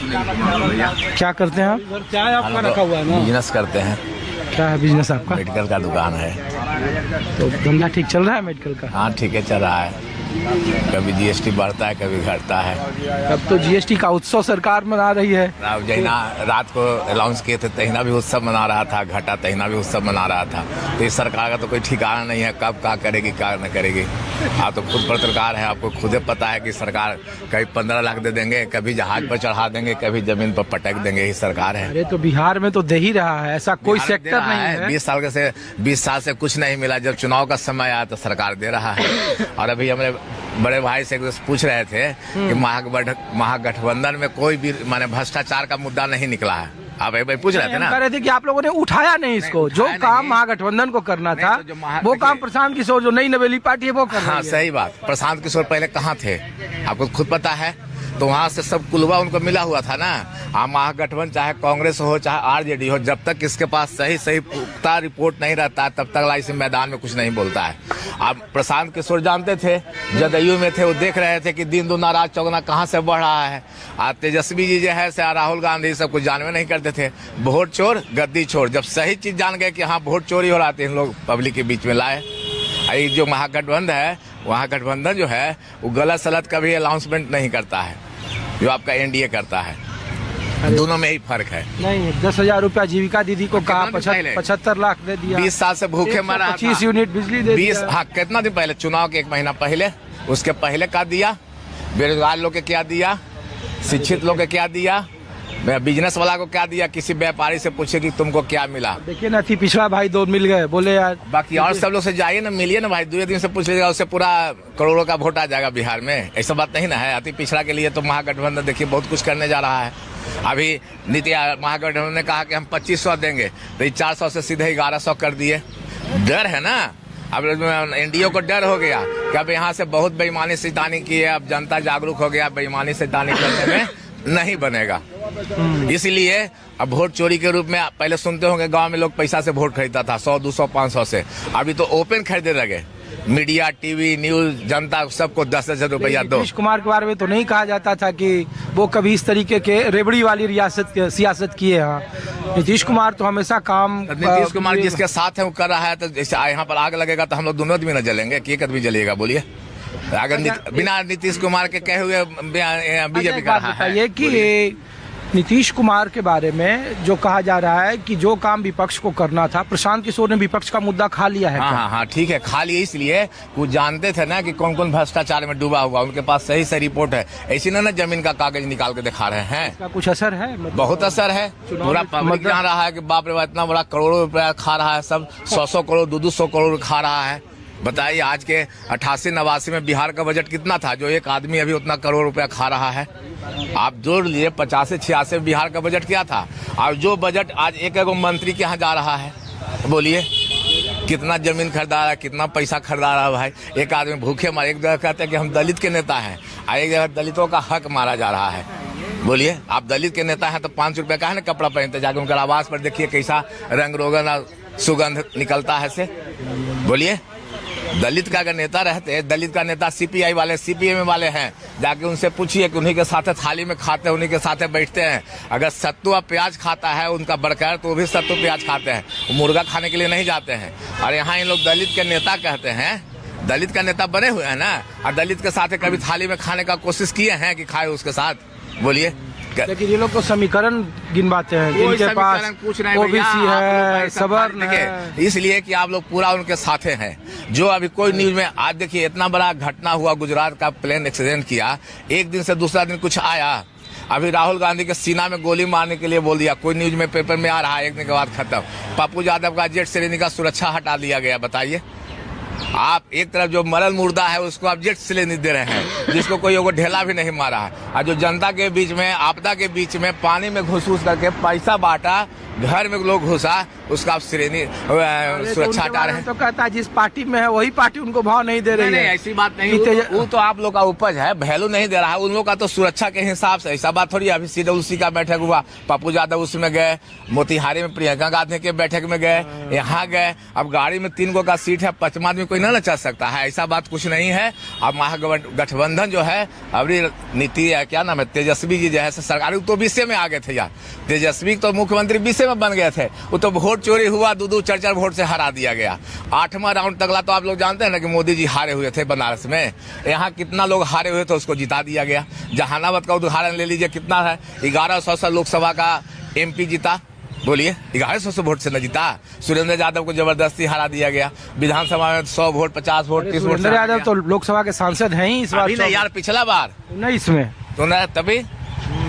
क्या करते हैं आप? चाय आपका रखा हुआ है ना? बिजनेस करते हैं। क्या है बिजनेस आपका? मेडिकल का दुकान है। तो धंधा ठीक चल रहा है मेडिकल का? हाँ ठीक है, चल रहा है। कभी जीएसटी बढ़ता है, कभी घटता है। अब तो जीएसटी का उत्सव सरकार मना रही है। जहिना रात को अनाउंस किए थे तहिना भी उत्सव मना रहा था, घटा तहिना भी उत्सव मना रहा था। तो इस सरकार का तो कोई ठिकाना नहीं है, कब क्या करेगी क्या न करेगी। आप तो खुद पत्रकार है, आपको खुद पता है कि सरकार कभी 15 लाख दे देंगे, कभी जहाज पर चढ़ा देंगे, कभी जमीन पर पटक देंगे। यही सरकार है। अरे तो बिहार में तो दे ही रहा है, ऐसा कोई सेक्टर नहीं है। 20 साल से कुछ नहीं मिला। जब चुनाव का समय आया तो सरकार दे रहा है। और अभी हमारे बड़े भाई से पूछ रहे थे कि महागठबंधन में कोई भी माने भ्रष्टाचार का मुद्दा नहीं निकला है। आप भाई पूछ रहे थे ना, कह रहे थे कि आप लोगों ने उठाया नहीं इसको। जो काम महागठबंधन को करना था वो काम प्रशांत किशोर, जो नई नवेली पार्टी है, वो कर रही है। हाँ सही बात। प्रशांत किशोर पहले कहाँ थे आपको खुद पता है। तो वहाँ से सब कुलवा उनको मिला हुआ था ना। आप महागठबंधन चाहे कांग्रेस हो चाहे आरजेडी हो, जब तक इसके पास सही पुख्ता रिपोर्ट नहीं रहता है तब तक इस मैदान में कुछ नहीं बोलता है। आप प्रशांत किशोर जानते थे, जदयू में थे, वो देख रहे थे कि दिन दुना रात चौगुना कहाँ से बढ़ रहा है। आज तेजस्वी जी जो है राहुल गांधी सब कुछ जानवे नहीं करते थे। वोट चोर गद्दी छोड़, जब सही चीज जान गए कि हाँ वोट चोरी हो रहा था, इन लोग पब्लिक के बीच में लाए। जो महागठबंधन है, वहाँ गठबंधन जो है वो गलत सलत कभी अनाउंसमेंट नहीं करता है जो आपका एनडीए करता है। दोनों में ही फर्क है। नहीं, 10,000 रुपया जीविका दीदी को कहा, 75 लाख दे दिया। 20 साल से भूखे मरा, 25 यूनिट बिजली दे दिया। हाँ कितना दिन पहले, चुनाव के 1 महीना पहले, उसके पहले क्या दिया, बेरोजगार लोग के क्या दिया, शिक्षित लोग के क्या दिया, बिजनेस वाला को क्या दिया। किसी व्यापारी से पूछे कि तुमको क्या मिला। देखिए ना, अति पिछड़ा भाई 2 मिल गए, बोले यार। बाकी और सब लोग से जाइए ना, मिलिए ना भाई, 2 दिन से पूछ लीजिएगा, उससे पूरा करोड़ों का वोट आ जाएगा बिहार में। ऐसा बात नहीं ना है। अति पिछड़ा के लिए तो महागठबंधन देखिए बहुत कुछ करने जा रहा है। अभी महागठबंधन ने कहा कि हम 2500 देंगे, तो 400 से सीधे 1100 कर दिए। डर है ना। अब एनडीए को डर हो गया कि अब यहाँ से बहुत बेईमानी सैतानी की है। अब जनता जागरूक हो गया, बेईमानी सैतानी करने में नहीं बनेगा। इसलिए अब वोट चोरी के रूप में पहले सुनते होंगे गांव में लोग पैसा से वोट खरीदता था, 100, 200, 500 से। अभी तो ओपन खरीदने लगे। मीडिया, टीवी, न्यूज, जनता सबको 10,000 रुपया दो। नीतीश कुमार के बारे में तो नहीं कहा जाता था कि वो कभी इस तरीके के रेबड़ी वाली सियासत किए हैं। नीतीश कुमार तो हमेशा काम, नीतीश कुमार जिसके साथ है वो कर रहा है। तो जैसे यहाँ पर आग लगेगा तो हम लोग दोनों आदमी न जलेंगे कि एक आदमी जलेगा? बोलिए। अगर बिना नीतीश कुमार के कहे हुए बीजेपी का रहा है। कि नीतीश कुमार के बारे में जो कहा जा रहा है कि जो काम विपक्ष को करना था, प्रशांत किशोर ने विपक्ष का मुद्दा खा लिया है। हाँ ठीक है, खा लिया। इसलिए वो जानते थे ना कि कौन कौन भ्रष्टाचार में डूबा हुआ, उनके पास सही रिपोर्ट है। ऐसी ना जमीन का कागज निकाल के दिखा रहे हैं। इसका कुछ असर है? बहुत असर है। पूरा पब्लिक जान रहा है कि बाप रे बाप इतना बड़ा करोड़ों रुपया खा रहा है। सब 100 करोड़ 200 करोड़ खा रहा है। बताइए आज के 88-89 में बिहार का बजट कितना था, जो एक आदमी अभी उतना करोड़ रुपया खा रहा है। आप जोड़ लिए 85-86 में बिहार का बजट क्या था, और जो बजट आज एक मंत्री के यहाँ जा रहा है। बोलिए कितना जमीन खरीदा रहा है, कितना पैसा खरीदा रहा है भाई। एक आदमी भूखे मारे, एक जगह कहते हैं कि हम दलित के नेता हैं, और एक जगह दलितों का हक मारा जा रहा है। बोलिए, आप दलित के नेता हैं तो 5 रुपये का है ना कपड़ा पहनते, जाके उनका आवास पर देखिए कैसा रंग रोगन और सुगंध निकलता है से। बोलिए, दलित का अगर नेता रहते, दलित का नेता सीपीआई वाले, सीपीएम वाले हैं, जाके उनसे पूछिए कि उन्हीं के साथ थाली में खाते हैं, उन्हीं के साथ बैठते हैं। अगर सत्तू और प्याज खाता है उनका बड़कर, तो वो भी सत्तू प्याज खाते हैं, वो मुर्गा खाने के लिए नहीं जाते हैं। और यहाँ इन लोग दलित के नेता कहते हैं, दलित का नेता बने हुए हैं ना, और दलित के साथ कभी थाली में खाने का कोशिश किए हैं कि खाए उसके साथ? बोलिए। लेकिन ये लोग तो समीकरण गिनवाते हैं, जिनके पास ओबीसी है, सवर्ण है। इसलिए कि आप लोग पूरा उनके साथे हैं। जो अभी कोई न्यूज में आज देखिए इतना बड़ा घटना हुआ, गुजरात का प्लेन एक्सीडेंट किया, एक दिन से दूसरा दिन कुछ आया। अभी राहुल गांधी के सीना में गोली मारने के लिए बोल दिया, कोई न्यूज में पेपर में आ रहा है, एक दिन के बाद खत्म। पप्पू यादव का जेट श्रेणी का सुरक्षा हटा दिया गया। बताइए, आप एक तरफ जो मरल मुर्दा है उसको आप जेट से नहीं दे रहे हैं, जिसको कोई वो ढेला भी नहीं मारा है। और जो जनता के बीच में, आपदा के बीच में पानी में घुस करके पैसा बांटा, घर में लोग घुसा, उसका आप श्रेणी सुरक्षा हटा रहे हैं। तो कहता है जिस पार्टी में है वही पार्टी उनको भाव नहीं दे रही है। ऐसी बात नहीं, वो तो आप लोग का उपज है, वैल्यू नहीं दे रहा है। उन लोग का तो सुरक्षा के हिसाब से, ऐसा बात थोड़ी। अभी CWC का बैठक हुआ, पप्पू यादव उसमें गए, मोतिहारी में प्रियंका गांधी के बैठक में गए, यहाँ गए। अब गाड़ी में 3 गो का सीट है, 5वां आदमी कोई ना चल सकता है, ऐसा बात कुछ नहीं है। अब महागठबंधन जो है अभी नीति क्या नाम है, तेजस्वी जी जो है सरकार तो 20 में आ गए थे यार। तेजस्वी तो मुख्यमंत्री 20 में बन गए थे, वो तो वोट चोरी हुआ, 2-2 4-4 वोट से हरा दिया गया। 8वां राउंड तकला तो आप लोग जानते हैं ना कि मोदी जी हारे हुए थे बनारस में। यहाँ कितना लोग हारे हुए थे उसको जिता दिया गया। जहानाबाद का उदाहरण ले लीजिए, कितना है 1100 से लोकसभा का MP जीता, बोलिए 1100 वोट से न जीता। सुरेंद्र यादव को जबरदस्ती हरा दिया गया। विधानसभा में 100 vote 50 vote 30 vote. Surendra Yadav तो लोकसभा के सांसद हैं ही इस बार। नहीं यार, पिछला बार 19 में तो न तभी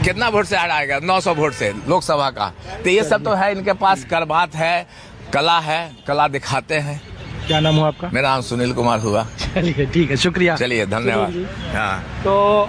कितना वोट से हराएगा, 900 वोट से लोकसभा का। तो ये सब तो है इनके पास, करबात है, कला है, कला दिखाते हैं। क्या नाम हुआ आपका? मेरा नाम सुनील कुमार हुआ। चलिए ठीक है, शुक्रिया। चलिए धन्यवाद। हाँ तो